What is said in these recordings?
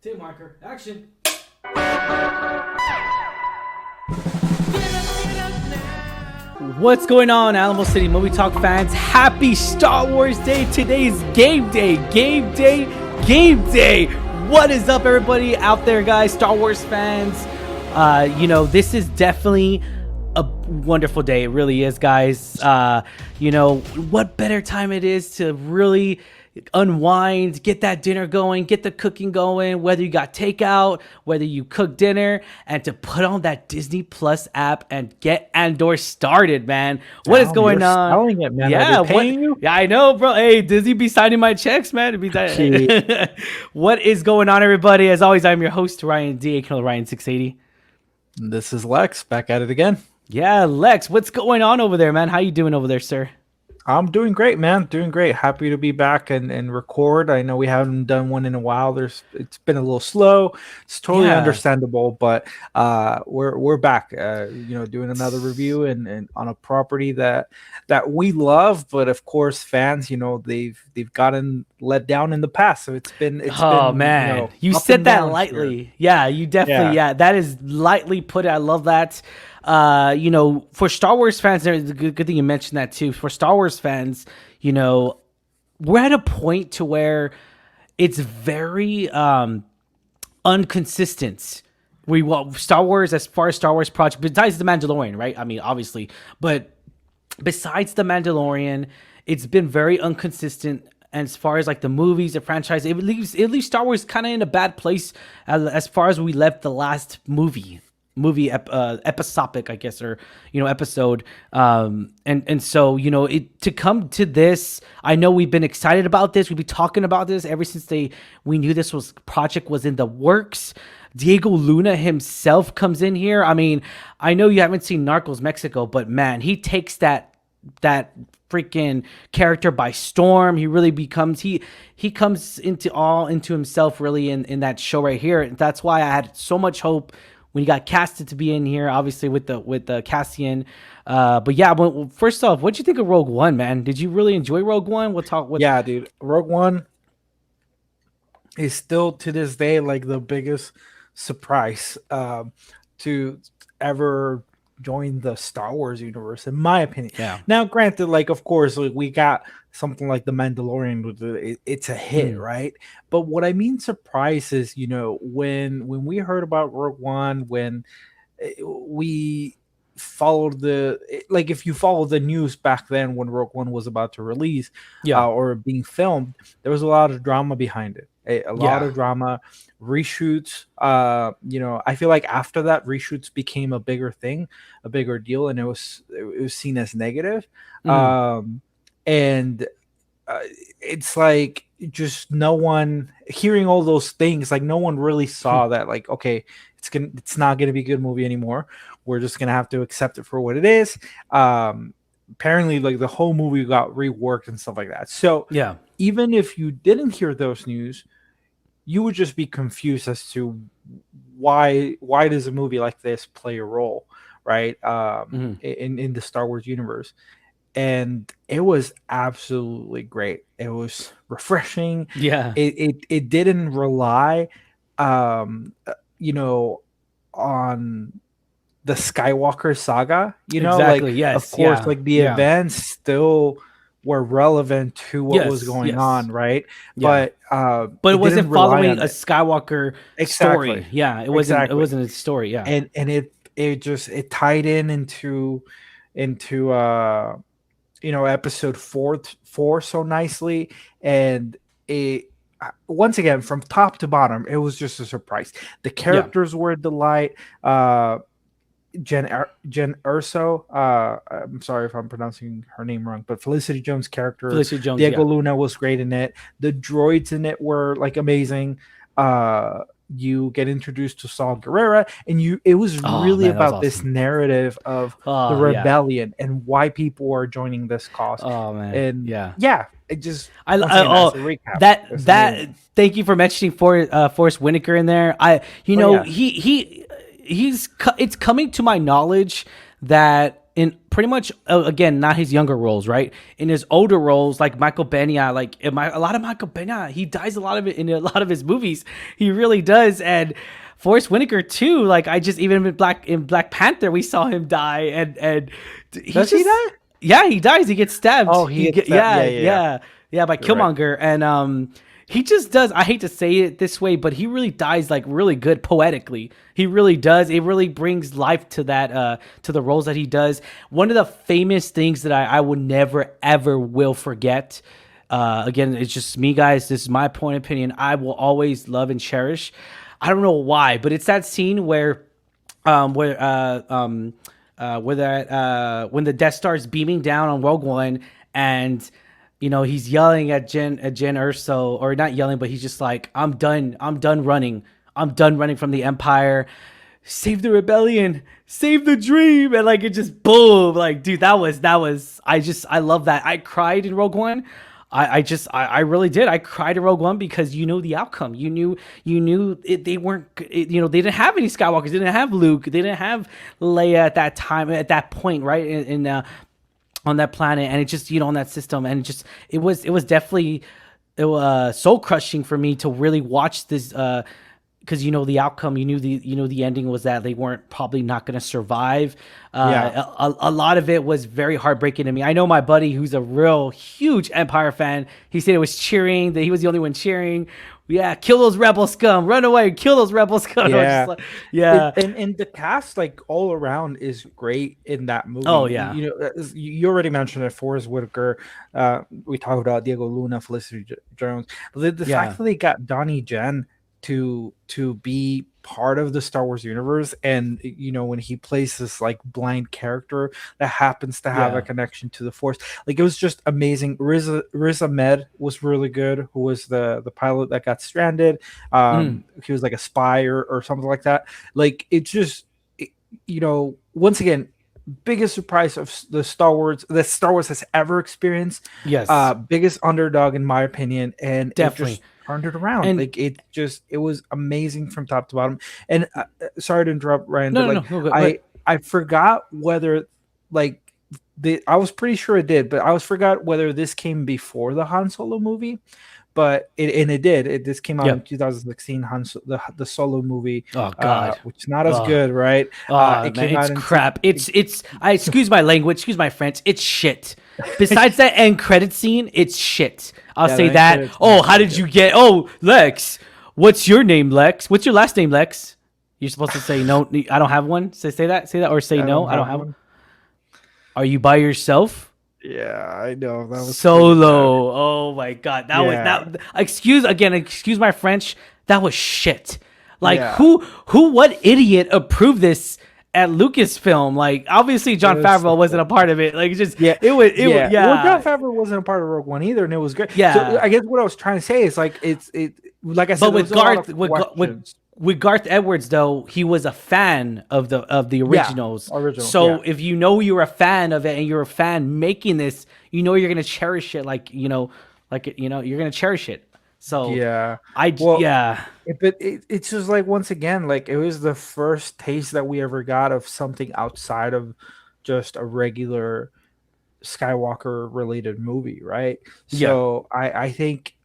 Tape marker, action. What's going on, Alamo City Movie Talk fans? Happy Star Wars Day. Today's game day. What is up, everybody out there, guys? Star Wars fans. This is definitely a wonderful day. It really is, guys. What better time it is to really unwind, get that dinner going, get the cooking going, whether you got takeout, whether you cook dinner, and to put on that Disney Plus app and get Andor started, man. What is going on? Selling it, man. Yeah, Are they paying you? Yeah, I know, bro. Hey, Disney be signing my checks, man. What is going on, everybody? As always, I'm your host, Ryan D. Ryan 680. This is Lex, back at it again. Yeah, Lex, what's going on over there, man? How you doing over there, sir? I'm doing great, man. Doing great. Happy to be back and record. I know we haven't done one in a while. It's been a little slow. It's totally understandable, but we're back. Doing another review and on a property that we love, but of course, fans, they've gotten let down in the past. So it's been. Man, you said that lightly. Here. Yeah, you definitely. Yeah, that is lightly put. I love that. For Star Wars fans, there's a good thing you mentioned that too. For Star Wars fans, we're at a point to where it's very inconsistent. Star Wars, as far as Star Wars project, besides the Mandalorian, right? I mean, obviously, but besides the Mandalorian, it's been very inconsistent. And as far as like the movies, the franchise, it leaves Star Wars kind of in a bad place as far as we left the last movie episodic, I guess, or episode, and so to come to this, I know we've been excited about this. We've been talking about this ever since we knew this project was in the works. Diego Luna himself comes in here. I mean, I know you haven't seen Narcos Mexico, but man, he takes that freaking character by storm. He really becomes he comes into himself really in that show right here. That's why I had so much hope when he got casted to be in here, obviously with the Cassian. But yeah, first off, what'd you think of Rogue One, man? Did you really enjoy Rogue One? Yeah, dude. Rogue One is still to this day like the biggest surprise to ever join the Star Wars universe, in my opinion. Yeah. Now, granted, like of course, like we got something like the Mandalorian, it's a hit, right? But what I mean surprise is, when we heard about Rogue One, when we followed if you follow the news back then when Rogue One was about to release, or being filmed, there was a lot of drama behind it. A lot of drama, reshoots. I feel like after that, reshoots became a bigger thing, a bigger deal, and it was seen as negative. And it's like just no one hearing all those things. Like no one really saw that. Like, okay, it's not gonna be a good movie anymore. We're just gonna have to accept it for what it is. Apparently, like the whole movie got reworked and stuff like that. So yeah, even if you didn't hear those news, you would just be confused as to why does a movie like this play a role, right? In the Star Wars universe. And it was absolutely great. It was refreshing. Yeah. It didn't rely on the Skywalker saga, exactly. Yes. Of course, like the events still were relevant to what was going on, right? Yeah. But it wasn't following a Skywalker story. Yeah, it wasn't. It wasn't a story. Yeah, and it tied into episode four so nicely, and it once again from top to bottom, it was just a surprise. The characters were a delight. Jen Erso, I'm sorry if I'm pronouncing her name wrong, but Felicity Jones' character, Diego Luna, was great in it. The droids in it were like amazing. You get introduced to Saw Gerrera, and it was really about this narrative of the rebellion and why people are joining this cause. Oh man, and it just thank you for mentioning Forrest Whitaker in there. It's coming to my knowledge that in pretty much again, not his younger roles, right? In his older roles, like Michael Pena, like a lot of Michael Pena, he dies a lot of it in a lot of his movies. He really does. And Forrest Whitaker too. Like I just even in Black Panther, we saw him die, and He die? Yeah, he dies. He gets stabbed. Oh, he gets stabbed. Yeah, by Killmonger, and he just does. I hate to say it this way, but he really dies like really good poetically. He really does. It really brings life to that to the roles that he does. One of the famous things that I will never ever will forget. Again, it's just me, guys. This is my point of opinion. I will always love and cherish. I don't know why, but it's that scene where when the Death Star's beaming down on Rogue One, and he's yelling at Jen Erso, or not yelling, but he's just like, I'm done running from the Empire, save the rebellion, save the dream, and like it just boom, like dude, that was I love that. I cried in Rogue One. I really did. I cried in Rogue One because you knew the outcome. You knew they weren't. They didn't have any Skywalkers. They didn't have Luke. They didn't have Leia at that time. At that point, right in on that planet, and it just on that system, and it was definitely soul crushing for me to really watch this. Because the outcome, you knew the ending was that they weren't probably not going to survive. A lot of it was very heartbreaking to me. I know my buddy, who's a real huge Empire fan, he said it was cheering, that he was the only one cheering. Yeah, kill those rebel scum, run away, kill those rebel scum. Yeah. And the cast, like all around, is great in that movie. Oh yeah, you already mentioned it. Forrest Whitaker. We talked about Diego Luna, Felicity Jones. The fact that they got Donnie Yen to be part of the Star Wars universe, and when he plays this like blind character that happens to have a connection to the Force, like it was just amazing. Riz Ahmed was really good, who was the pilot that got stranded. He was like a spy or something like that. Like it just once again, biggest surprise of the Star Wars has ever experienced. Yes. Biggest underdog in my opinion, and definitely turned it around. And like it was amazing from top to bottom. And sorry to interrupt, Ryan. I forgot whether I was pretty sure it did, but I forgot whether this came before the Han Solo movie. But it did. This came out in 2016. The Solo movie. Oh God, which is not as good, right? It's crap. It's. I excuse my language. Excuse my French. It's shit. Besides that end credit scene, it's shit. I'll say that. Oh, how did you get? Oh, Lex. What's your name, Lex? What's your last name, Lex? You're supposed to say no. I don't have one. Say that. Say that, or say no. I don't have one. Are you by yourself? Yeah, I know. That was Solo. Oh my God, that was that. Excuse my French. That was shit. Like what idiot approved this at Lucasfilm? Like obviously Jon Favreau wasn't a part of it. Like it was. Well, Jon Favreau wasn't a part of Rogue One either, and it was great. Yeah. So I guess what I was trying to say is like like I said, but with Garth Edwards, though, he was a fan of the originals. If you're a fan of it and you're a fan making this, you're gonna cherish it. You're gonna cherish it. So but it's just like, once again, like it was the first taste that we ever got of something outside of just a regular Skywalker related movie, right? So I think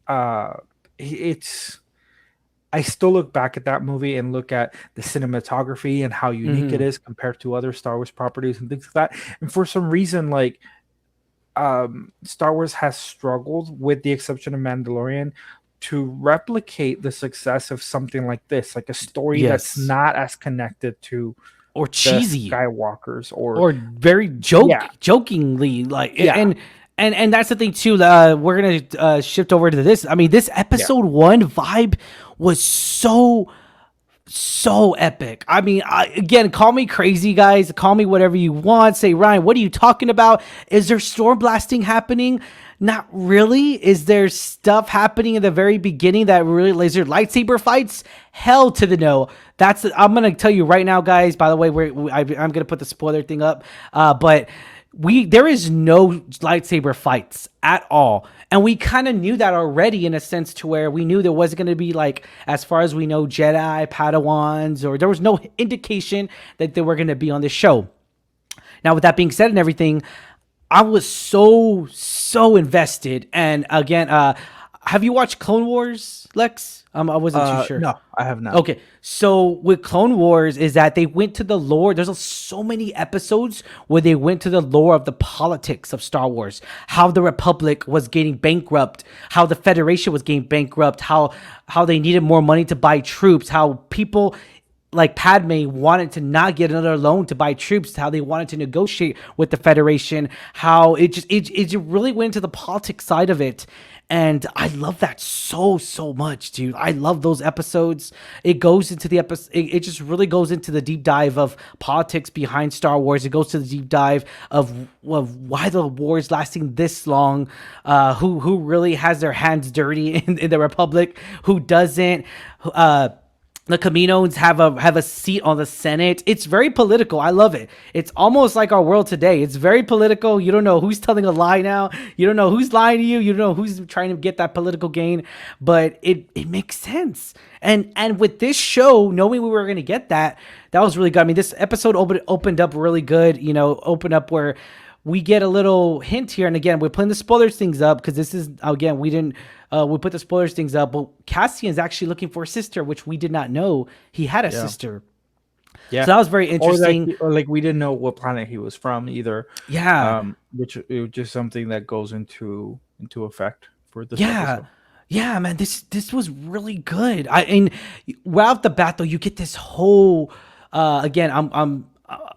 I still look back at that movie and look at the cinematography and how unique it is compared to other Star Wars properties and things like that. And for some reason, like Star Wars has struggled, with the exception of Mandalorian, to replicate the success of something like this, like a story that's not as connected to or cheesy Skywalkers or very jokingly And that's the thing too. We're gonna shift over to this. I mean, this episode 1 vibe was so epic. I mean, again, call me crazy, guys. Call me whatever you want. Say, Ryan, what are you talking about? Is there storm blasting happening? Not really. Is there stuff happening in the very beginning that really laser lightsaber fights? Hell to the no. I'm gonna tell you right now, guys. By the way, I'm gonna put the spoiler thing up, but. There is no lightsaber fights at all. And we kind of knew that already, in a sense, to where we knew there wasn't going to be, like, as far as we know, Jedi, Padawans, or there was no indication that they were going to be on the show. Now, with that being said and everything, I was so invested. And again, have you watched Clone Wars, Lex? I wasn't too sure. No, I have not. Okay, so with Clone Wars is that they went to the lore. There's so many episodes where they went to the lore of the politics of Star Wars, how the Republic was getting bankrupt, how the Federation was getting bankrupt, how they needed more money to buy troops, how people like Padme wanted to not get another loan to buy troops, how they wanted to negotiate with the Federation, how it really went into the politics side of it. And I love that so much, dude. I love those episodes. It goes into the episode. It just really goes into the deep dive of politics behind Star Wars. It goes to the deep dive of why the war is lasting this long. Who really has their hands dirty in the Republic? Who doesn't? The Caminos have a seat on the Senate. It's very political. I love it. It's almost like our world today. It's very political. You don't know who's telling a lie now. You don't know who's lying to you. You don't know who's trying to get that political gain. But it makes sense. And with this show, knowing we were going to get that was really good. I mean, this episode opened up really good. You know, opened up where we get a little hint here. And again, we're putting the spoilers things up because this is, again, we put the spoilers things up, but Cassian's actually looking for a sister, which we did not know he had a sister. Yeah. So that was very interesting. Or like we didn't know what planet he was from either. Yeah. Which is just something that goes into effect for this episode. Yeah, man, this was really good. And right off the bat though, you get this whole again, I'm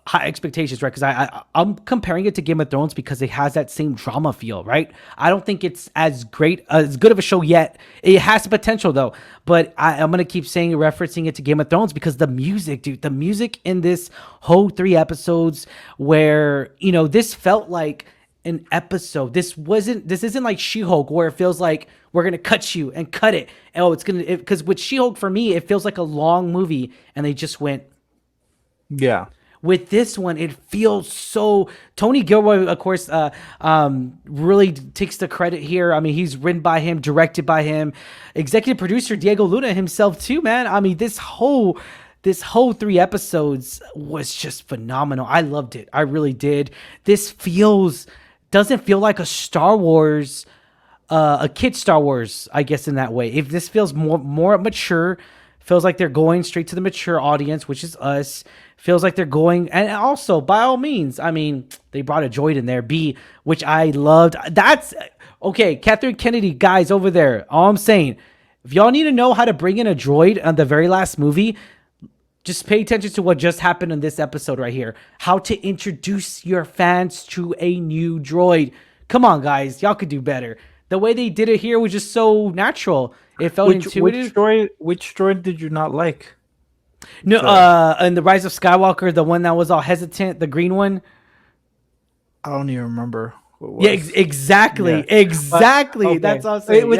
high expectations, right? Because I'm comparing it to Game of Thrones because it has that same drama feel, right? I don't think it's as good of a show yet. It has the potential though, but I'm gonna keep referencing it to Game of Thrones because the music, dude, the music in this whole 3 episodes, where this felt like an episode. This isn't like She-Hulk where it feels like we're gonna cut you and cut it. Because with She-Hulk for me, it feels like a long movie, and they just went. Yeah. With this one, it feels so. Tony Gilroy, of course, really takes the credit here. I mean, he's written by him, directed by him, executive producer Diego Luna himself too, man. I mean, this whole 3 episodes was just phenomenal. I loved it. I really did. This doesn't feel like a Star Wars, a kid Star Wars, I guess, in that way. If this feels more mature, feels like they're going straight to the mature audience, which is us. Feels like they're going, and also by all means, I mean, they brought a droid in there, which I loved. That's okay, Catherine Kennedy, guys over there. All I'm saying, if y'all need to know how to bring in a droid on the very last movie, just pay attention to what just happened in this episode right here. How to introduce your fans to a new droid. Come on, guys, y'all could do better. The way they did it here was just so natural. It felt intuitive. Which droid did you not like? No, and the Rise of Skywalker, the one that was all hesitant, the green one. I don't even remember. Yeah, exactly. But, okay. That's what I'm saying.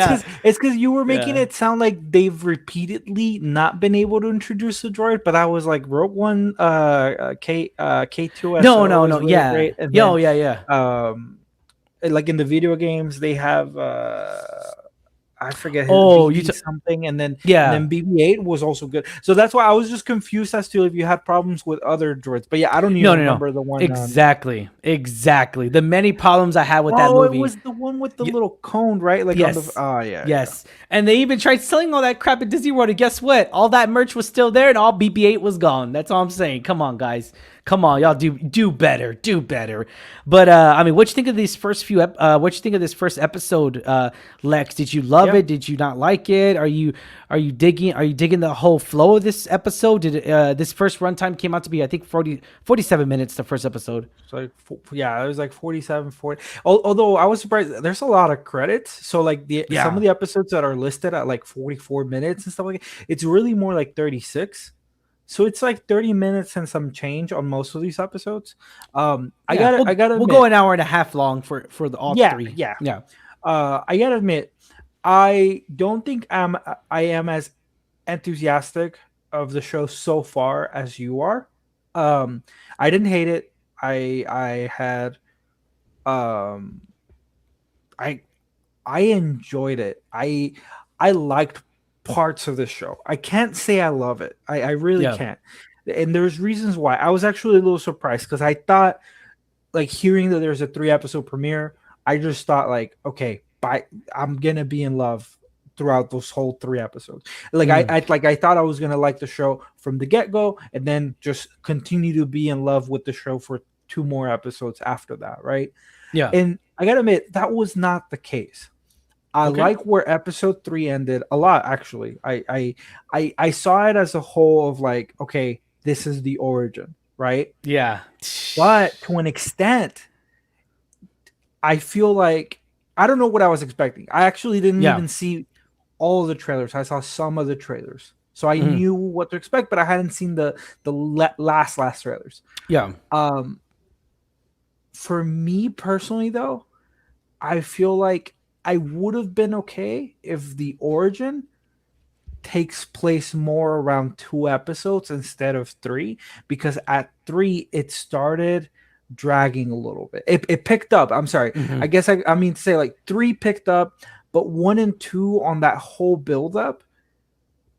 It's because you were making it sound like they've repeatedly not been able to introduce a droid, but I was like Rogue One, K2SO. No, really great. And then, like in the video games, they have. I forget his something, and then BB-8 was also good. So that's why I was just confused as to if you had problems with other droids. But yeah, I don't even remember the one. Exactly. The many problems I had with that movie. It was the one with the little cone, right? Like yes. Yes. Yeah. And they even tried selling all that crap at Disney World, and guess what? All that merch was still there, and all BB-8 was gone. That's all I'm saying. Come on, guys. Come on, y'all do better. But I mean, what you think of these first few? What you think of this first episode, Lex? Did you love it? Did you not like it? Are you digging the whole flow of this episode? Did this first runtime came out to be, I think, 47 minutes, the first episode. So it was like 47, 40. Although I was surprised, there's a lot of credits. So like some of the episodes that are listed at like 44 minutes and stuff like that, it's really more like 36. So it's like 30 minutes and some change on most of these episodes. I gotta admit, we'll go an hour and a half long for all 3. Yeah. I gotta admit, I don't think I am as enthusiastic of the show so far as you are. I didn't hate it. I enjoyed it. I liked parts of this show. I can't say I love it. I really can't. And there's reasons why. I was actually a little surprised because I thought like hearing that there's a 3 episode premiere, I just thought like, okay, I'm gonna be in love throughout those whole 3 episodes. Like Mm. I thought I was gonna like the show from the get go, and then just continue to be in love with the show for 2 more episodes after that, right? Yeah. And I gotta admit that was not the case. I Okay. like where episode 3 ended a lot. Actually, I saw it as a whole of like, okay, this is the origin, right? Yeah. But to an extent, I feel like I don't know what I was expecting. I actually didn't Yeah. even see all of the trailers. I saw some of the trailers, so I Mhm. knew what to expect, but I hadn't seen the last trailers. Yeah. Um, for me personally, though, I feel like I would have been okay if the origin takes place more around 2 episodes instead of 3, because at 3 it started dragging a little bit. It picked up. I'm sorry. Mhm. I guess I mean to say like 3 picked up, but 1 and 2 on that whole build up,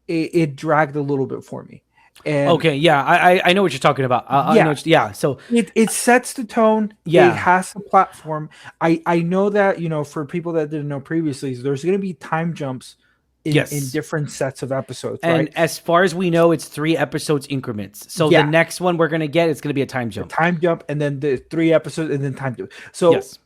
it dragged a little bit for me. And Okay. Yeah. I know what you're talking about. I know. yeah, Yeah. So it sets the tone. It yeah. has the platform. I know that, for people that didn't know previously, there's going to be time jumps in Yes. different sets of episodes, And right? as far as we know, it's 3 episodes increments. So the Yeah, next one we're gonna get, it's gonna be a time the jump. time jump, and then the 3 episodes, and then time jump. So, Yes.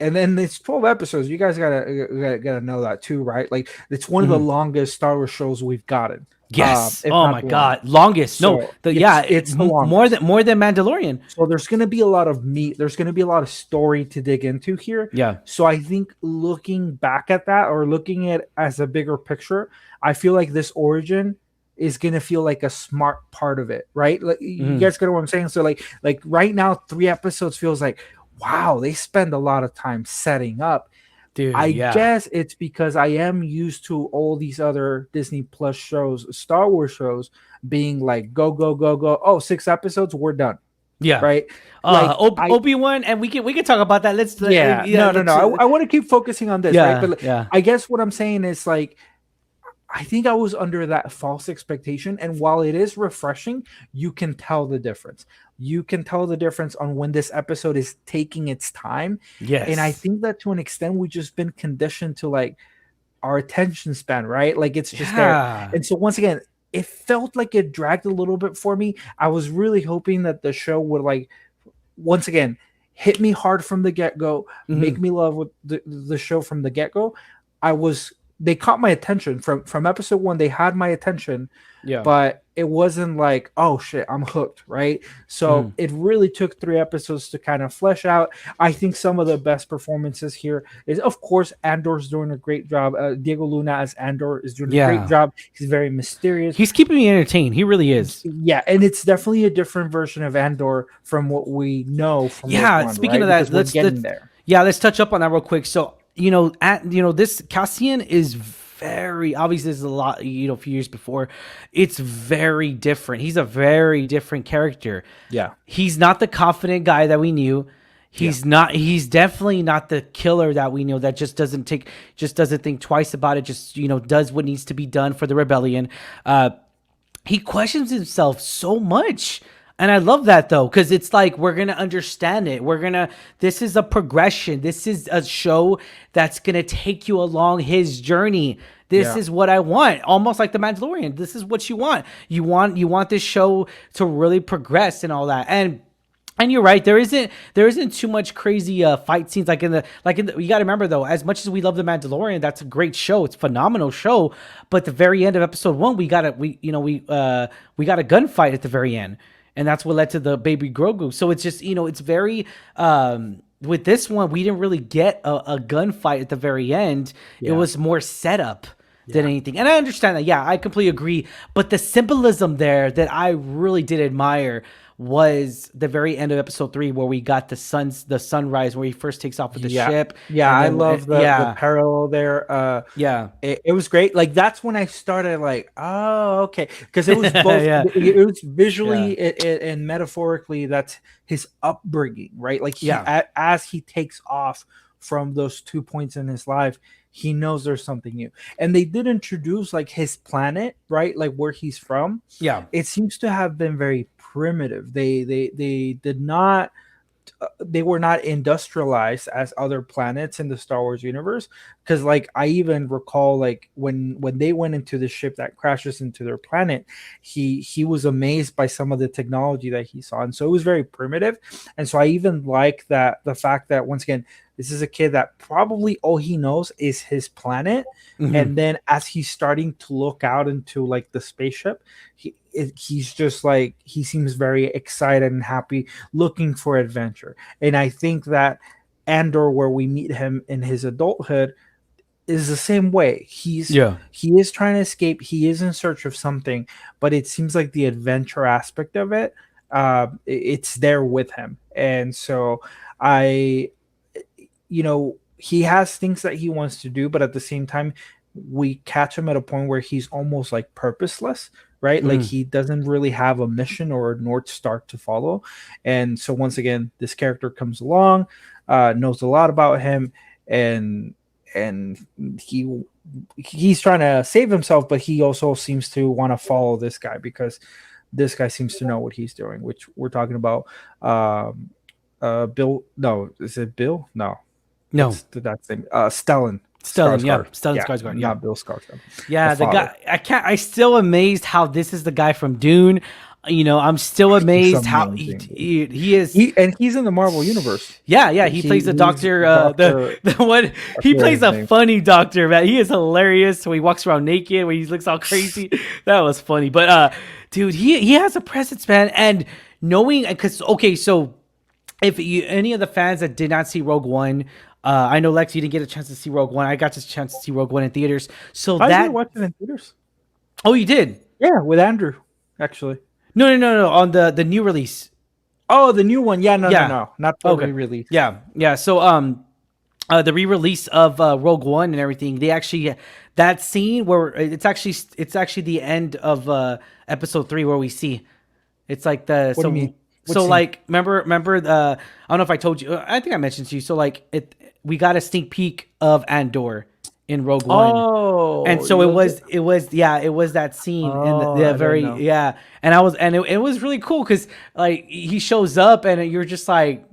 and then it's 12 episodes. You guys gotta know that too, right? Like it's one of the Mhm. longest Star Wars shows we've gotten. Yes. If Oh not my the God. longest. Longest. No. So The it's yeah. it's the More longest. than Mandalorian. So there's going to be a lot of meat. There's going to be a lot of story to dig into here. Yeah. So I think looking back at that, or looking at it as a bigger picture, I feel like this origin is going to feel like a smart part of it, right? Like you Mhm. guys get what I'm saying? So like right now, 3 episodes feels like, wow, they spend a lot of time setting up. Dude. I Yeah. guess it's because I am used to all these other Disney Plus shows, Star Wars shows, being like go go go go. Oh, 6 episodes, we're done, Yeah. right? Like Obi-Wan, and we can talk about that. Let's yeah, yeah. no. Let's I want to keep focusing on this, right? yeah. But Yeah. I guess what I'm saying is like, I think I was under that false expectation, and while it is refreshing, you can tell the difference. You can tell the difference on when this episode is taking its time, and I Yes. think that to an extent we've just been conditioned to like our attention span, right? Like it's just there. Yeah. And so once again, it felt like it dragged a little bit for me. I was really hoping that the show would like once again hit me hard from the get-go, make Mhm. me love with the show from the get-go. They caught my attention from episode 1. They had my attention, Yeah. but it wasn't like, oh shit, I'm hooked, right? So Mhm. it really took 3 episodes to kind of flesh out. I think some of the best performances here is, of course, Andor's doing a great job. Diego Luna as Andor is doing a great Yeah. job. He's very mysterious. He's keeping me entertained. He really is. Yeah, and it's definitely a different version of Andor from what we know from Rogue Yeah. One, Speaking right? of that, Because we're getting there. yeah, let's touch up on that real quick. So this Cassian is very obviously. This is a lot. A few years before, it's very different. He's a very different character. Yeah. He's not the confident guy that we knew. He's not. He's definitely not the killer that we know. That just doesn't think twice about it. Just does what needs to be done for the rebellion. He questions himself so much. And I love that though, because it's like we're gonna understand it. This is a progression. This is a show that's gonna take you along his journey. This is what I want. Almost like The Mandalorian. This is what you want. You want this show to really progress and all that. And you're right. There isn't too much crazy fight scenes like in the you got to remember though, as much as we love The Mandalorian, that's a great show. It's a phenomenal show. But the very end of episode 1, we got a gunfight at the very end. And that's what led to the baby Grogu. So it's just, it's very with this one, we didn't really get a gunfight at the very end. It was more setup than anything. And I understand that. Yeah, I completely agree. But the symbolism there that I really did admire was the very end of episode 3, where we got the sunrise, where he first takes off with the ship. Yeah, and I then- love the parallel there. Yeah. It was great. Like that's when I started like, oh, okay, because it was both. Yeah. It was visually and metaphorically. That's his upbringing, right? Like as he takes off from those 2 points in his life, he knows there's something new. And they did introduce like his planet, right? Like where he's from. Yeah. It seems to have been very primitive. They did not they were not industrialized as other planets in the Star Wars universe. Because like I even recall like when they went into the ship that crashes into their planet, he was amazed by some of the technology that he saw, and so it was very primitive. And so I even like that the fact that once again this is a kid that probably all he knows is his planet, Mhm. and then as he's starting to look out into like the spaceship, he's just like he seems very excited and happy, looking for adventure. And I think that Andor, where we meet him in his adulthood, is the same way. Yeah. He is trying to escape. He is in search of something, but it seems like the adventure aspect of it, it's there with him. And so I, he has things that he wants to do, but at the same time, we catch him at a point where he's almost like purposeless, right? Like Mhm. he doesn't really have a mission or a north star to follow. And so once again, this character comes along, knows a lot about him, and and he's trying to save himself, but he also seems to want to follow this guy because this guy seems to know what he's doing, which we're talking about. Um, Bill, no, is it Bill? No, No. that's name. Stellan Stellan, yeah, Skarsgård. Stellan Yeah, Skarsgård, yeah. not Bill Skarsgård. The Yeah, the father. guy. I still amazed how this is the guy from Dune. I'm still He's amazed how amazing. he is. He's in the Marvel universe. Yeah. He plays the He's doctor. Doctor. The one I he forget plays his a name. funny doctor, man. He is hilarious. So he walks around naked when he looks all crazy. That was funny. But dude, he has a presence, man. And knowing because okay, so if any of the fans that did not see Rogue One, I know Lex, you didn't get a chance to see Rogue One. I got a chance to see Rogue One in theaters. So I did that watch it in theaters. oh, you did. Yeah, with Andrew, actually. No. On the new release. Oh, the new one. Yeah, Yeah. no, not the Okay. re-release. Yeah. So the re-release of Rogue One and everything, they actually that scene where it's actually the end of episode 3 where we see it's like the What do you mean? What so scene? like remember the I don't know if I told you, I think I mentioned to you, so like we got a sneak peek of Andor in Rogue One. And Oh, so it was that scene in Oh, the I didn't very know. and it was really cool because like he shows up and you're just like,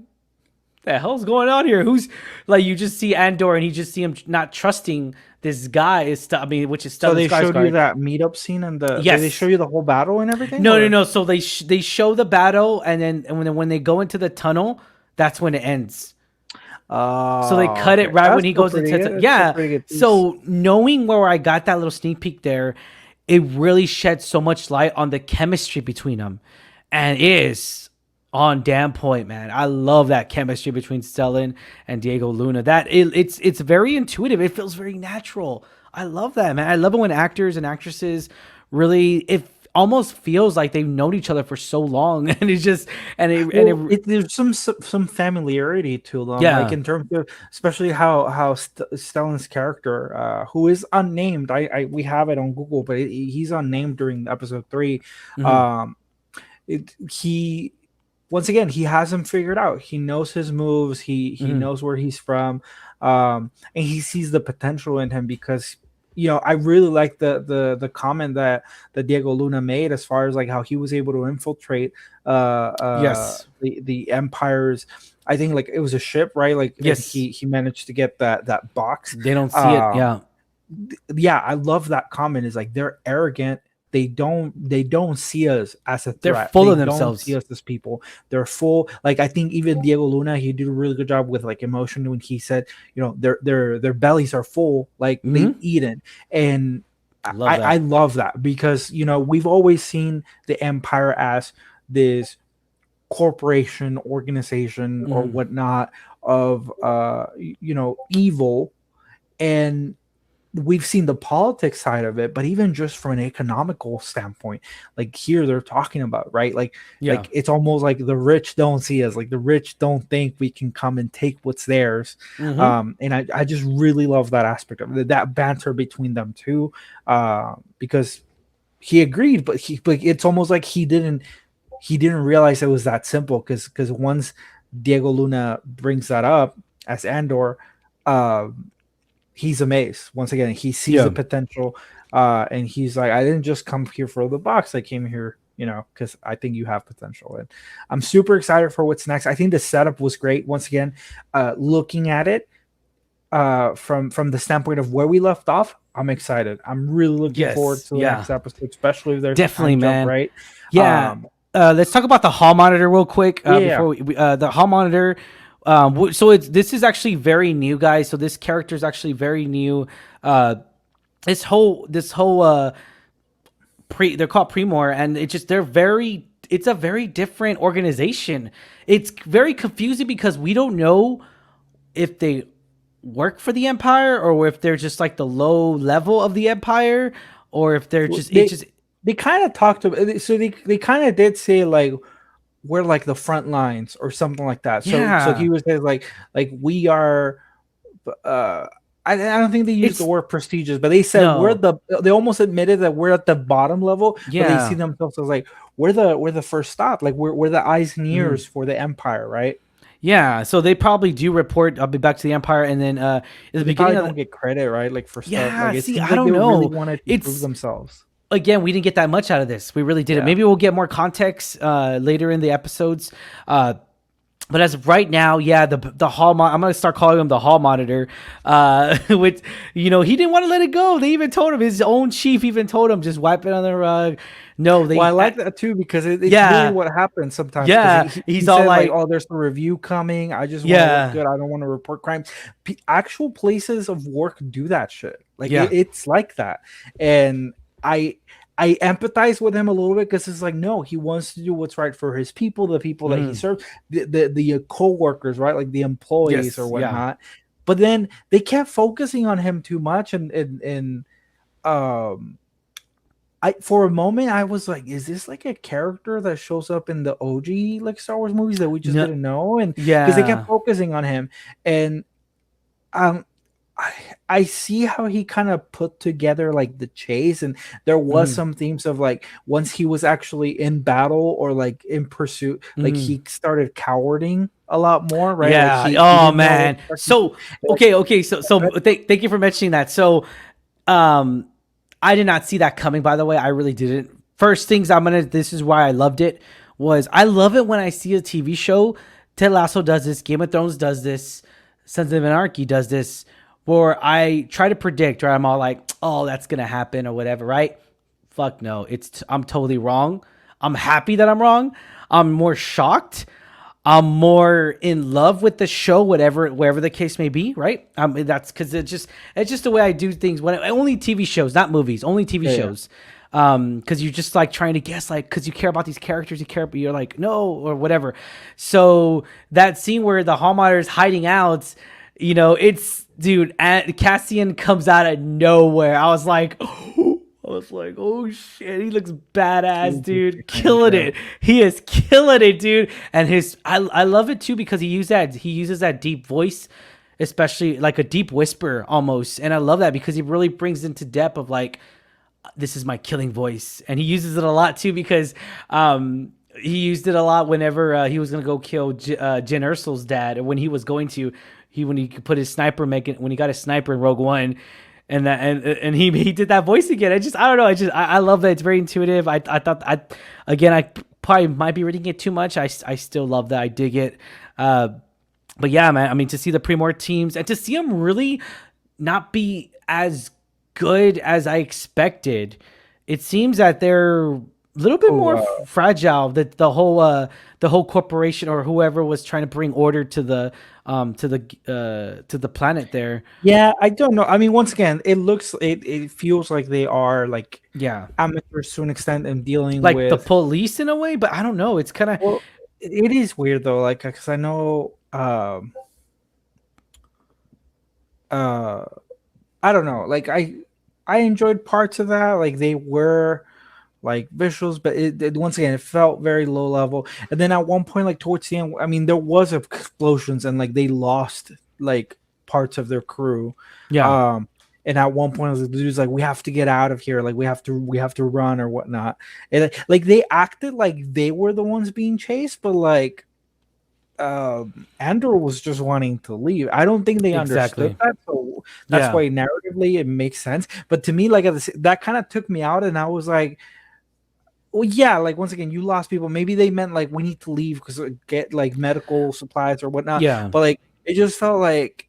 the hell's going on here? Who's like, you just see Andor and you just see him not trusting this guy which is So Stellan they showed you Skarsgård. that meetup scene and did they Yes. show you the whole battle and everything? No, no, Or? no. So they show the battle and then when they go into the tunnel, that's when it ends. So they Oh, cut it okay. right That's when he still goes pretty into good. That's still yeah. pretty good piece. So knowing where I got that little sneak peek there, it really sheds so much light on the chemistry between them, and it is on damn point, man. I love that chemistry between Stellan and Diego Luna. It's very intuitive. It feels very natural. I love that, man. I love it when actors and actresses really it almost feels like they've known each other for so long, and it's just There's some familiarity to them, like yeah. in terms of especially how Stellan's character, who is unnamed. We have it on Google, but he's unnamed during episode 3. Mhm. Um, he once again he has him figured out. He knows his moves. He Mhm. knows where he's from, and he sees the potential in him because I really like the comment that Diego Luna made as far as like how he was able to infiltrate Yes. the Empire's. I think like it was a ship, right? Like and Yes. he managed to get that box. They don't see it. Um, Yeah. yeah, I love that comment. Is like they're arrogant. They don't see us as a They're threat. full They of don't see themselves. us as people. They're full. Like I think even Diego Luna, he did a really good job with like emotion when he said, their bellies are full, like they've Mhm. eaten. And Love I that. love that because we've always seen the Empire as this corporation, organization, or Mhm. whatnot of evil, and we've seen the politics side of it, but even just from an economical standpoint, like here they're talking about, right? Like, Yeah. it's almost like the rich don't see us, like the rich don't think we can come and take what's theirs. Mhm. And I just really love that aspect of it, that banter between them two, because he agreed, but it's almost like he didn't realize it was that simple because once Diego Luna brings that up as Andor, he's amazed. Once again, he sees Yeah. the potential, and he's like, I didn't just come here for the box. I came here because I think you have potential. And I'm super excited for what's next. I think the setup was great. Once again, looking at it from the standpoint of where we left off, I'm excited. I'm really looking forward Yes. to the Yeah. next episode, especially if there's a Definitely, time jump, man. right? Yeah. Let's talk about the hall monitor real quick. Yeah. Before the hall monitor. This is actually very new, guys. So this character is actually very new. This whole they're called Primor, and it's a very different organization. It's very confusing because we don't know if they work for the Empire or if they're just like the low level of the Empire, or if they're just they kind of talked about, so they kind of did say like we're like the front lines or something like that. So he was like we are I don't think they used the word prestigious, but they said they almost admitted that we're at the bottom level. Yeah. But they see themselves as like we're the first stop, like we're the eyes and ears for the Empire, right? Yeah, so they probably do report. I'll be back to the Empire, and then at the beginning don't get credit, right? Like for stuff. Yeah, Like, see, I don't know. Really wanted to prove themselves. Again, we didn't get that much out of this. We really didn't. Maybe we'll get more context later in the episodes. But as of right now, the hall. I'm gonna start calling him the hall monitor. Which he didn't want to let it go. They even told him, his own chief even told him, just wipe it on the rug. No, I like that too because it's really what happens sometimes. Yeah, he's all said, like, "Oh, there's a review coming. I just want to look good. I don't want to report crimes." Actual places of work do that shit. Like it's like that, and I empathize with him a little bit because it's like, no, he wants to do what's right for his people, the people that he serves, the co-workers, right? Like the employees or whatnot. But then they kept focusing on him too much, and for a moment I was like, is this like a character that shows up in the OG like Star Wars movies that we just didn't know? And because they kept focusing on him, and I see how he kind of put together like the chase, and there was some themes of like once he was actually in battle or like in pursuit, like he started cowarding a lot more, right? Yeah. Like oh man. So okay. So thank you for mentioning that. So, I did not see that coming. By the way, I really didn't. First things this is why I loved it. I love it when I see a TV show. Ted Lasso does this. Game of Thrones does this. Sons of Anarchy does this. Where I try to predict, right? I'm all like, oh, that's going to happen or whatever, right? Fuck no. I'm totally wrong. I'm happy that I'm wrong. I'm more shocked. I'm more in love with the show, wherever the case may be, right? That's because it's just the way I do things. Only TV shows, not movies, only TV shows. Because you're just like trying to guess, like, because you care about these characters, you're like, no, or whatever. So that scene where the hall monitor is hiding out, dude, Cassian comes out of nowhere. I was like, oh shit, he looks badass, dude. Killing it. He is killing it, dude. And I love it too because he uses that deep voice, especially like a deep whisper almost. And I love that because he really brings into depth of like, this is my killing voice. And he uses it a lot too because he used it a lot whenever he was gonna go kill Jyn Erso's dad, or when he was going to. When he put his sniper, when he got his sniper in Rogue One, and he did that voice again. I don't know. I love that. It's very intuitive. I thought I probably might be reading it too much. I still love that. I dig it. But yeah, man. I mean, to see the Primor teams and to see them really not be as good as I expected, it seems that they're a little bit more fragile. That the whole corporation or whoever was trying to bring order to the planet there. Yeah, I don't know. I mean, once again, it feels like they are like amateurs to an extent and dealing like with the police in a way, but I don't know. It's kind of it is weird though, like because I know I don't know, like I enjoyed parts of that, like they were like visuals, but once again it felt very low level. And then at one point, like towards the end, I mean, there was explosions and like they lost like parts of their crew. And at one point the dude's like, we have to get out of here, like we have to run or whatnot. And like they acted like they were the ones being chased, but like Andor was just wanting to leave. I don't think they understood that, so that's why narratively it makes sense. But to me, like that kind of took me out, and I was like, well, yeah, like once again, you lost people. Maybe they meant like we need to leave because get like medical supplies or whatnot. Yeah. But like it just felt like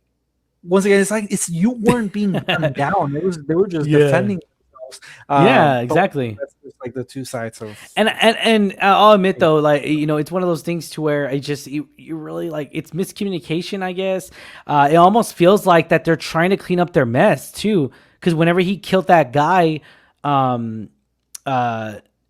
once again, it's like it's you weren't being gunned down. It was they were just Yeah. defending themselves. Yeah, But exactly. that's just like the two sides of. And I'll admit though, like, it's one of those things to where I just you really like it's miscommunication, I guess. It almost feels like that they're trying to clean up their mess too, because whenever he killed that guy, um,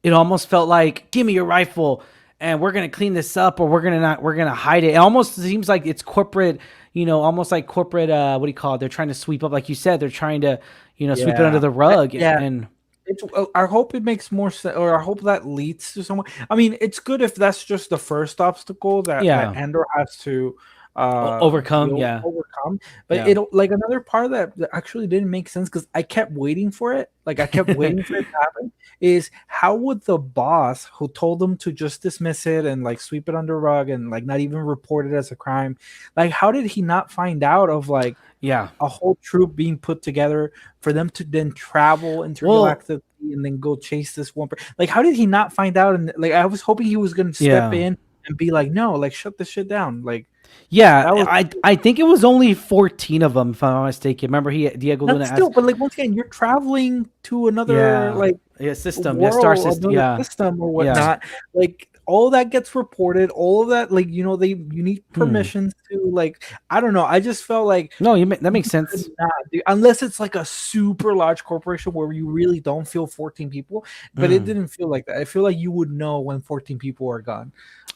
it almost felt like, give me your rifle and we're gonna clean this up, or we're gonna hide it. It almost seems like it's corporate, almost like corporate. What do you call it? They're trying to sweep up, like you said, they're trying to sweep it under Yeah, the rug yeah. and It's, I hope it makes more sense, or I hope that leads to someone. I mean, it's good if that's just the first obstacle that yeah, Andor has to overcome. Yeah, overcome. But yeah. it'll like another part that actually didn't make sense because I kept waiting for it. Like I kept waiting for it to happen. Is how would the boss who told them to just dismiss it and like sweep it under the rug and like not even report it as a crime, like how did he not find out of like Yeah. a whole troop being put together for them to then travel Well, intergalactically and then go chase this one person? Like, how did he not find out? And like, I was hoping he was going to step yeah. in and be like, "No, like, shut this shit down." Like, Yeah, that was I think it was only 14 of them, if I'm not mistaken. Remember, Diego Luna that's still, asked. but like once again, you're traveling to another Yeah, like yeah, system, yeah, star world, system, another yeah, system or yeah. whatnot. Like all that gets reported, all of that, like you need Hmm. permissions to like I don't know. I just felt like No, that you makes could sense. not do unless it's like a super large corporation where you really don't feel 14 people, but it Mm. didn't feel like that. I feel like you would know when 14 people are gone.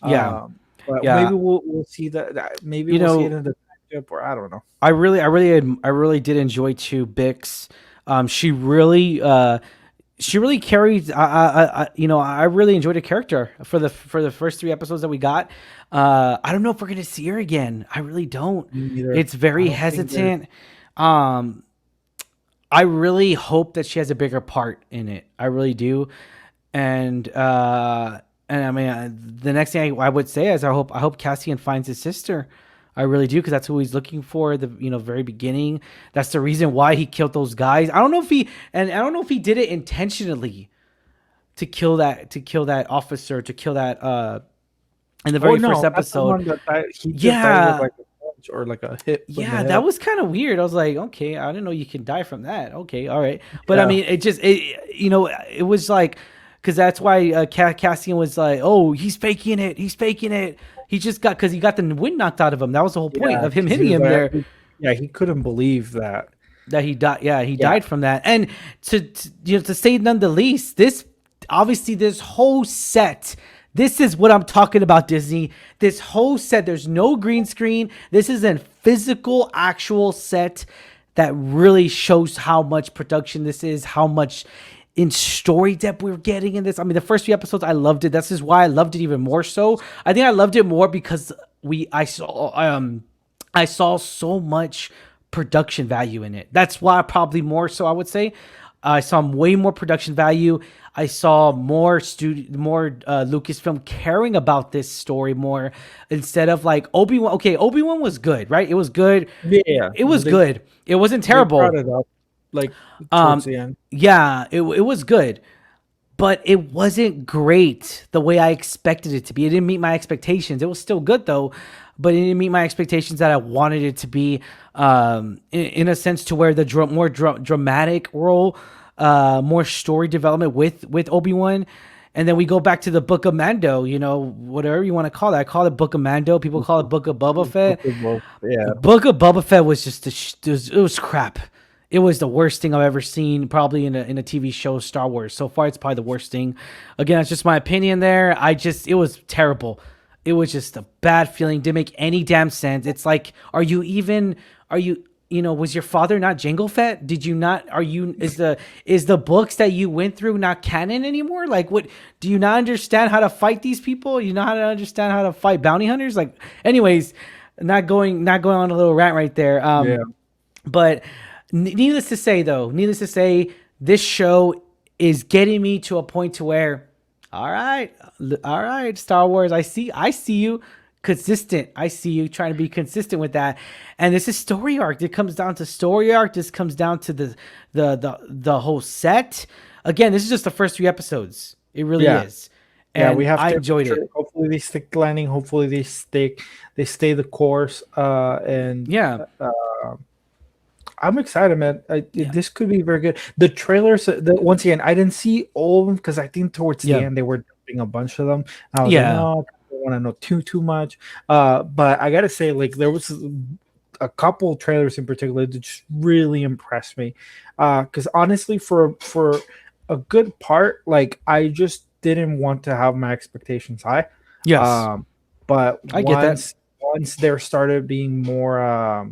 Yeah, But yeah. maybe we'll see that maybe You we'll see it know, in the matchup or I don't know. I really did enjoy too Bix. She really carried. I really enjoyed the character for the first three episodes that we got. I don't know if we're gonna see her again. I really don't. Me neither. It's I very don't think they're hesitant. Um, I really hope that she has a bigger part in it. I really do. And I mean, the next thing I would say is I hope Cassian finds his sister. I really do, because that's who he's looking for at the very beginning. That's the reason why he killed those guys. I don't know if he did it intentionally to kill that officer, to kill that in the Oh very first no, that's the episode. one that died. He just died with Yeah, like a punch or like a hit in the yeah, that head. was kind of weird. I was like, okay, I didn't know you can die from that. Okay, all right, but I Yeah. mean, it was like, because that's why Cassian was like, oh, he's faking it. He just got because he got the wind knocked out of him. That was the whole point Yeah, of him because he hitting was him like, there. yeah, he couldn't believe that. That he died. Yeah, he Yeah, died from that. And to say none the least, this whole set. This is what I'm talking about, Disney. This whole set, there's no green screen. This is a physical, actual set that really shows how much production this is, how much in story depth we're getting in this. I mean, the first few episodes, I loved it. This is why I loved it even more so. I think I loved it more because I saw so much production value in it. That's why probably more so I would say I saw way more production value. I saw more Lucasfilm caring about this story more instead of like Obi-Wan. Okay, Obi-Wan was good, right? It was good. yeah. It was good. It wasn't They brought terrible. it up like towards Um, the end. yeah, it was good, but it wasn't great the way I expected it to be. It didn't meet my expectations. It was still good though, but it didn't meet my expectations that I wanted it to be. In a sense, to where the more dramatic role, more story development with Obi-Wan. And then we go back to the Book of Mando, whatever you want to call it. I call it Book of Mando. People call it Book of Boba Fett. Yeah, Book of Boba Fett was just it was crap. It was the worst thing I've ever seen, probably in a TV show, Star Wars. So far, it's probably the worst thing. Again, it's just my opinion. There, it was terrible. It was just a bad feeling. Didn't make any damn sense. It's like, was your father not Jango Fett? Did you not? Is the books that you went through not canon anymore? Like, what? Do you not understand how to fight these people? You know how to understand how to fight bounty hunters? Like, anyways, not going on a little rant right there. yeah. But needless to say, this show is getting me to a point to where, all right, Star Wars, I see you consistent. I see you trying to be consistent with that. And this is story arc. It comes down to story arc. This comes down to the whole set. Again, this is just the first three episodes. It really Yeah. is, Yeah, we and have I to enjoyed sure, it. hopefully they stick the landing. Hopefully they stay the course. And Yeah, I'm excited, man. yeah, This could be very good. The trailers, once again, I didn't see all of them because I think towards the yeah, end they were dumping a bunch of them. I was like, yeah. no, I don't want to know too much. But I gotta say, like, there was a couple trailers in particular that just really impressed me. Because honestly, for a good part, like, I just didn't want to have my expectations high. Yes, Um, but I get that. once there started being more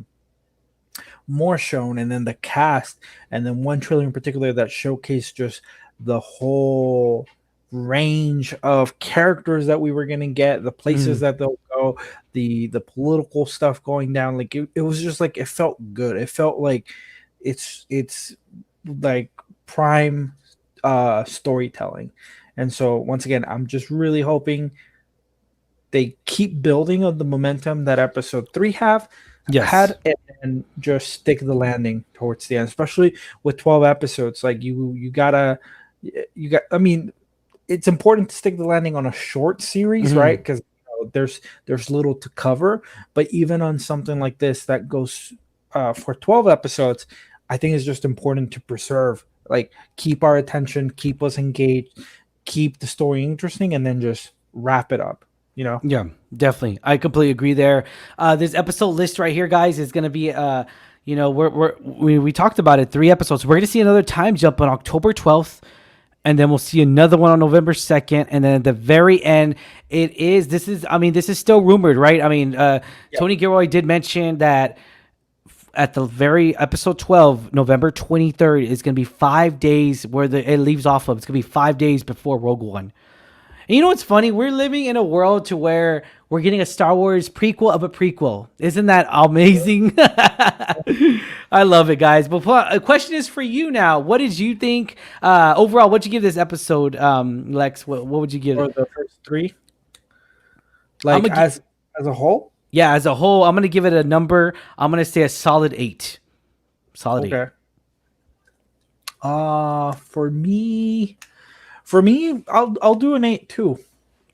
shown, and then the cast, and then one trailer in particular that showcased just the whole range of characters that we were going to get, the places Mm, that they'll go, the political stuff going down. Like, it was just like, it felt good. It felt like it's like prime storytelling. And so once again, I'm just really hoping they keep building on the momentum that episode 3 have yes. had, and just stick the landing towards the end, especially with 12 episodes. Like, you got, I mean, it's important to stick the landing on a short series, right? Hmm. Because there's little to cover. But even on something like this that goes for 12 episodes, I think it's just important to preserve, like, keep our attention, keep us engaged, keep the story interesting, and then just wrap it up, you know. Yeah, definitely. I completely agree there. This episode list right here, guys, is going to be, we talked about it, 3 episodes. We're going to see another time jump on October 12th, and then we'll see another one on November 2nd. And then at the very end, this is still rumored, right? I mean, Tony Gilroy did mention that at the very episode 12, November 23rd, is going to be 5 days where it leaves off of. It's going to be 5 days before Rogue One. And you know what's funny? We're living in a world to where we're getting a Star Wars prequel of a prequel. Isn't that amazing? I love it, guys. But a question is for you now. What did you think overall? What'd you give this episode, Lex? What would you give Or it? the first three, I'm like, gonna, as a whole. yeah, as a whole, I'm gonna give it a number. I'm gonna say a solid 8. Solid 8. Okay. For me, I'll do an 8 too.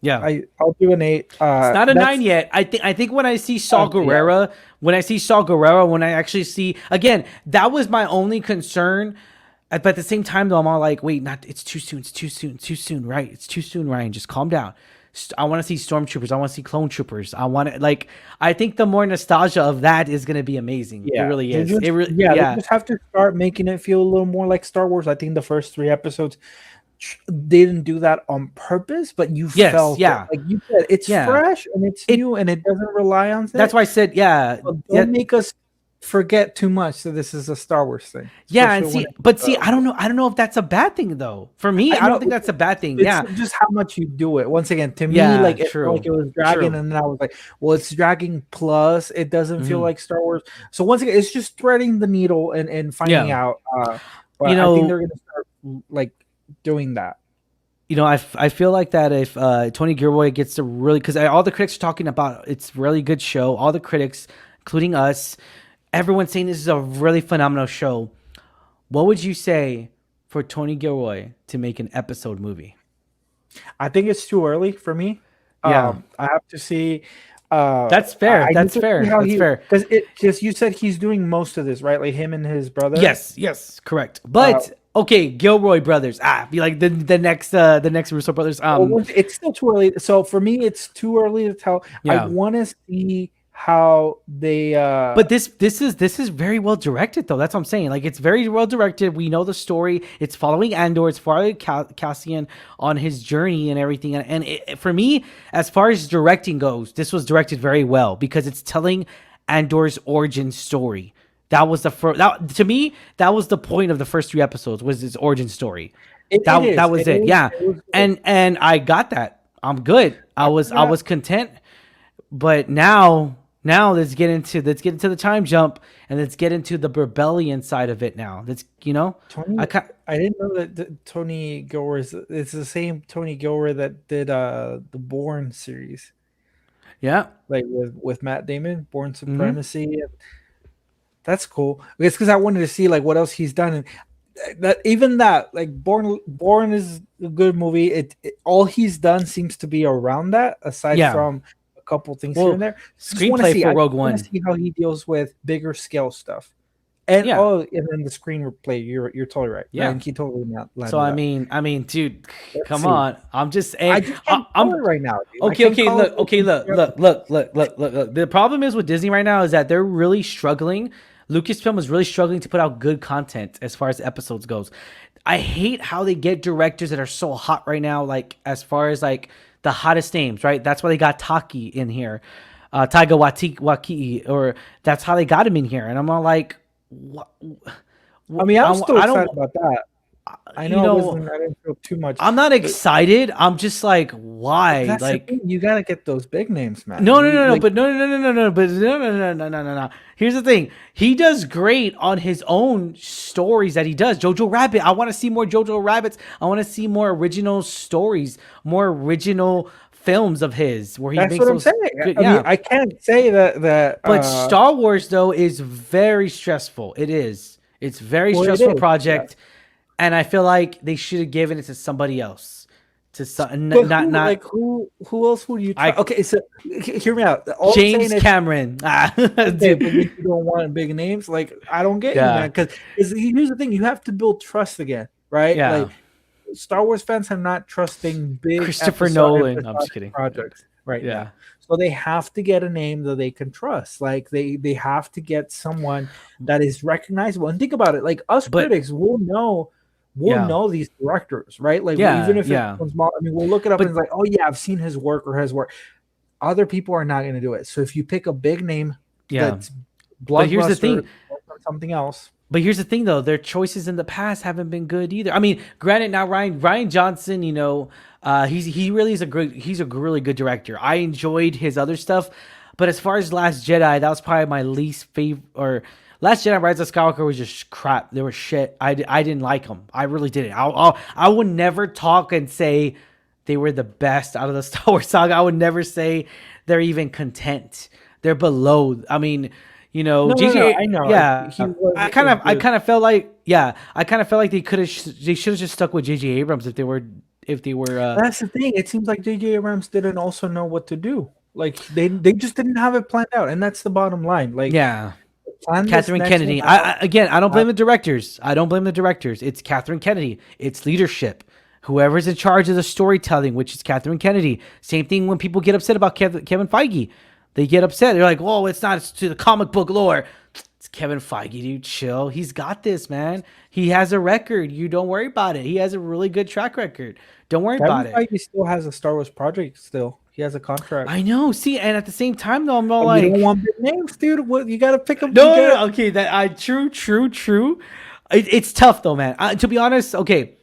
Yeah. I'll do an 8. It's not a That's 9 yet. I think when I see Saw yeah. Gerrera, when I actually see again, that was my only concern. But at the same time, though, I'm all like, wait, not it's too soon. It's too soon. It's too soon, right? It's too soon, Ryan. Just calm down. I want to see stormtroopers. I want to see clone troopers. I want to like. I think the more nostalgia of that is gonna be amazing. It Yeah, really they is. just It really, yeah, they yeah. just have to start making it feel a little more like Star Wars. I think the first 3 episodes didn't do that on purpose, but you Yes, felt it. yeah, Like you said, it's yeah. fresh and it's It. new and it doesn't rely on That's it. why I said, yeah, But yeah. don't make us forget too much that this is a Star Wars thing, Yeah, and especially when see, it's but see, I don't know. I don't know if that's a bad thing though. For me, I I don't know think that's a bad thing. it's Yeah, just how much you do it. Once again, to me, yeah, like, it felt like true, it was dragging, true. and then I was like, well, it's dragging plus it doesn't feel Hmm. like Star Wars. So once again, it's just threading the needle and finding Yeah, out. you But I think know, they're gonna start, like, doing that. I feel like that if Tony Gilroy gets to really, because all the critics are talking about it's really good show. All the critics, including us, everyone's saying this is a really phenomenal show. What would you say for Tony Gilroy to make an episode movie? I think it's too early for me. Yeah, I have to see. that's fair. I need That's to see fair. how That's he, fair. because you said he's doing most of this, right? Like, him and his brother. Yes, yes, correct. Uh, But okay, Gilroy brothers. Be like the next Russo brothers. It's still too early. So for me, it's too early to tell. I Yeah. want to see how they. But this is very well directed though. That's what I'm saying. Like it's very well directed. We know the story. It's following Andor. It's following Cassian on his journey and everything. And for me, as far as directing goes, this was directed very well because it's telling Andor's origin story. That was the first. That to me, that was the point of the first 3 episodes was his origin story. It is. That was it. Yeah, It was good. and I got that. I'm good. I that- was content. But now let's get into the time jump and let's get into the rebellion side of it now. Tony, I ca- I didn't know that Tony Gilroy it's the same Tony Gilroy that did the Bourne series, yeah. like with Matt Damon, Bourne Hmm. Supremacy. That's cool. It's because I wanted to see, like, what else he's done. And that even that like Born is a good movie. All he's done seems to be around that, aside Yeah. from a couple things here Well, and there. Just want to screenplay see. for I Rogue want to One. see how he deals with bigger scale stuff. And Yeah. and then the screenplay. You're totally right. Yeah. And he totally So landed that. I mean, dude, Let's come see. on. I'm just I saying. just can't call it right now, dude. I Okay, can't okay, call it. look, okay, look. The problem is with Disney right now is that they're really struggling. Lucasfilm is really struggling to put out good content as far as episodes goes. I hate how they get directors that are so hot right now, like as far as like the hottest names, right? That's why they got Taki in here, Taiga Waititi, or that's how they got him in here. And I'm all like, what? I mean, I'm still I don't, excited about that. I you know know, I didn't feel too much. I'm not excited. I'm just like, why? That's the Like, thing. You gotta get those big names, man. no, no, no, no, Like, but no. Here's the thing. He does great on his own stories that he does. Jojo Rabbit. I want to see more Jojo Rabbits. I want to see more original stories, more original films of his where he that's makes what I'm those saying. good, I mean, yeah. I can't say that. But Star Wars though is very stressful. It is. It's very Well, it stressful is, project, and I feel like they should have given it to somebody else. But Not like who else would you try? Okay, so hear me out. All I'm James saying is, Cameron. okay, but you don't want big names. Like I don't get you, Yeah. man. Because here's the thing: you have to build trust again, right? Yeah. Like Star Wars fans are not trusting big Christopher Nolan. I'm just episodic kidding. projects right Yeah. now. So they have to get a name that they can trust. Like they have to get someone that is recognizable. And think about it: like us But- critics will know. Yeah. Know these directors, right? Like Yeah, even if yeah. it's small, I mean, we'll look it up But- and it's like, oh yeah, I've seen his work or his work. Other people are not going to do it. So if you pick a big name, Yeah. that's But here's the blockbuster, thing. or something else. But here's the thing, though. Their choices in the past haven't been good either. I mean, granted, now Ryan Johnson, you know, he really is he's a really good director. I enjoyed his other stuff, but as far as Last Jedi, that was probably my least favorite. Or Last Jedi: Rise of Skywalker was just crap. They were shit. I didn't like them. I really didn't. I would never talk and say they were the best out of the Star Wars saga. I would never say they're even content. They're below. I mean, you know, No, I know. Yeah, I kind of felt like they should have just stuck with J.J. Abrams if they were. That's the thing. It seems like J.J. Abrams didn't also know what to do. Like they just didn't have it planned out, and that's the bottom line. Like Yeah. plan this Catherine next Kennedy. one out. I don't blame the directors. It's Catherine Kennedy. It's leadership. Whoever's in charge of the storytelling, which is Catherine Kennedy. Same thing when people get upset about Kevin Feige. They get upset. They're like, "Whoa, it's not to the comic book lore." It's Kevin Feige, dude. Chill. He's got this, man. He has a record. You don't worry about it. He has a really good track record. Don't worry about it. Feige still has a Star Wars project. Still, he has a contract. I know. See, and at the same time, though, I'm not You like, don't want big names, dude. What you got to pick them? no. Okay, true. It's tough though, man. To be honest, okay,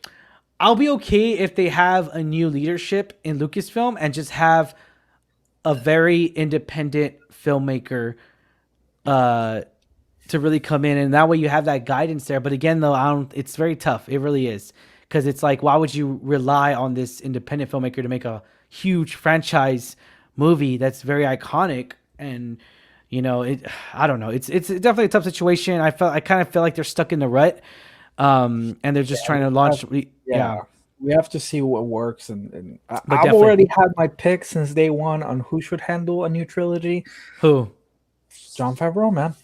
I'll be okay if they have a new leadership in Lucasfilm and just have a very independent filmmaker to really come in, and that way you have that guidance there. But again, though, it's very tough. It really is, because it's like, why would you rely on this independent filmmaker to make a huge franchise movie that's very iconic? And you know, I don't know. It's definitely a tough situation. I kind of feel like they're stuck in the rut, and they're just trying to launch. Yeah. We have to see what works, and I've definitely- already had my pick since day one on who should handle a new trilogy. Who? Jon Favreau, man.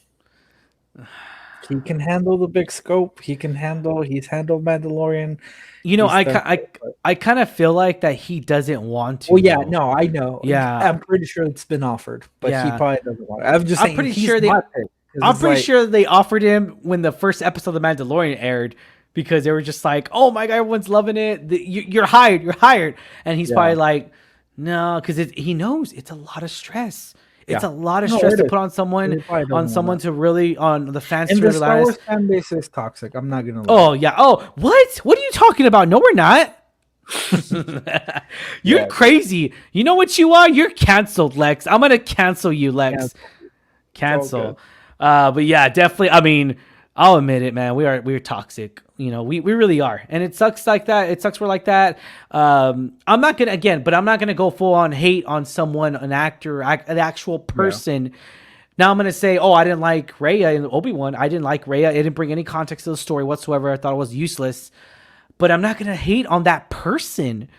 He can handle the big scope. He's handled Mandalorian. You know, He's done it, but- I kind of feel like that he doesn't want to. Well, yeah, though. no, I know. Yeah. I'm pretty sure it's been offered, but he Yeah. probably doesn't want it. I'm just saying. pretty he's sure my pick, 'cause I'm it's pretty like- sure they offered him when the first episode of The Mandalorian aired, because they were just like, "Oh my god, everyone's loving it. You're hired," and he's probably like, "No," because he knows it's a lot of stress. It's a lot of stress it to is. put on someone, He probably doesn't want to really on the fans And to the Star realize. Wars fan base is toxic. I'm not gonna lie. Oh yeah. Oh what? What are you talking about? No, we're not. You're crazy. You know what you are? You're canceled, Lex. I'm gonna cancel you, Lex. Cancel. But yeah, definitely. I mean, I'll admit it, man. We're toxic. You know, we really are, and it sucks like that. It sucks we're like that. I'm not gonna go full on hate on someone, an actor, an actual person, Now I'm gonna say, oh, I didn't like Raya in Obi-Wan. I didn't like Raya. It didn't bring any context to the story whatsoever. I thought it was useless. But I'm not gonna hate on that person.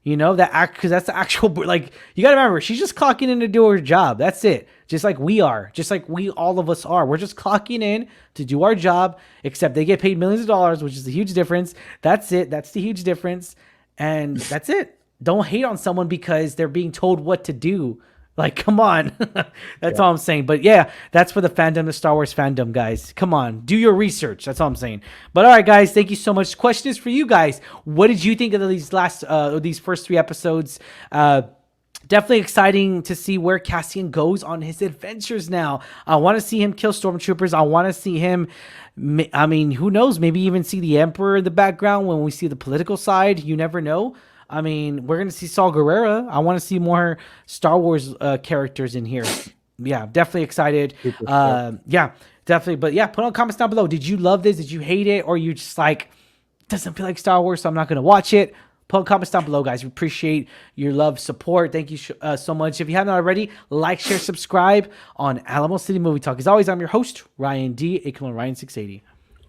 You know, that act, because that's the actual, like, you gotta remember, she's just clocking in to do her job. That's it. Just like we are. Just like all of us are. We're just clocking in to do our job, except they get paid millions of dollars, which is a huge difference. That's it. That's the huge difference. And that's it. Don't hate on someone because they're being told what to do. Like, come on. That's all I'm saying. But yeah, that's for the fandom, the Star Wars fandom, guys. Come on. Do your research. That's all I'm saying. But all right, guys, thank you so much. Question is for you guys. What did you think of these first 3 episodes? Definitely exciting to see where Cassian goes on his adventures now. I want to see him kill stormtroopers. I want to see him, I mean, who knows? Maybe even see the Emperor in the background when we see the political side. You never know. I mean, we're going to see Saw Gerrera. I want to see more Star Wars characters in here. Yeah, definitely excited. Yeah, definitely. But yeah, put on comments down below. Did you love this? Did you hate it? Or you just like, doesn't feel like Star Wars, so I'm not going to watch it? Put on comments down below, guys. We appreciate your love, support. Thank you so much. If you haven't already, like, share, subscribe on Alamo City Movie Talk. As always, I'm your host, Ryan D, aka Ryan680.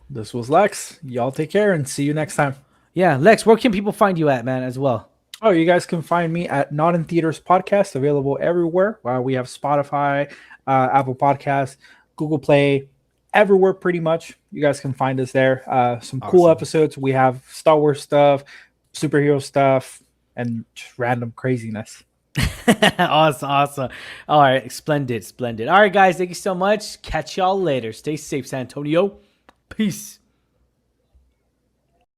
This was Lex. Y'all take care and see you next time. Yeah, Lex, where can people find you at, man, as well? Oh, you guys can find me at Not in Theaters Podcast, available everywhere. We have Spotify, Apple Podcasts, Google Play, everywhere pretty much. You guys can find us there. Some cool episodes. We have Star Wars stuff, superhero stuff, and just random craziness. Awesome. All right, splendid. All right, guys, thank you so much. Catch y'all later. Stay safe, San Antonio. Peace.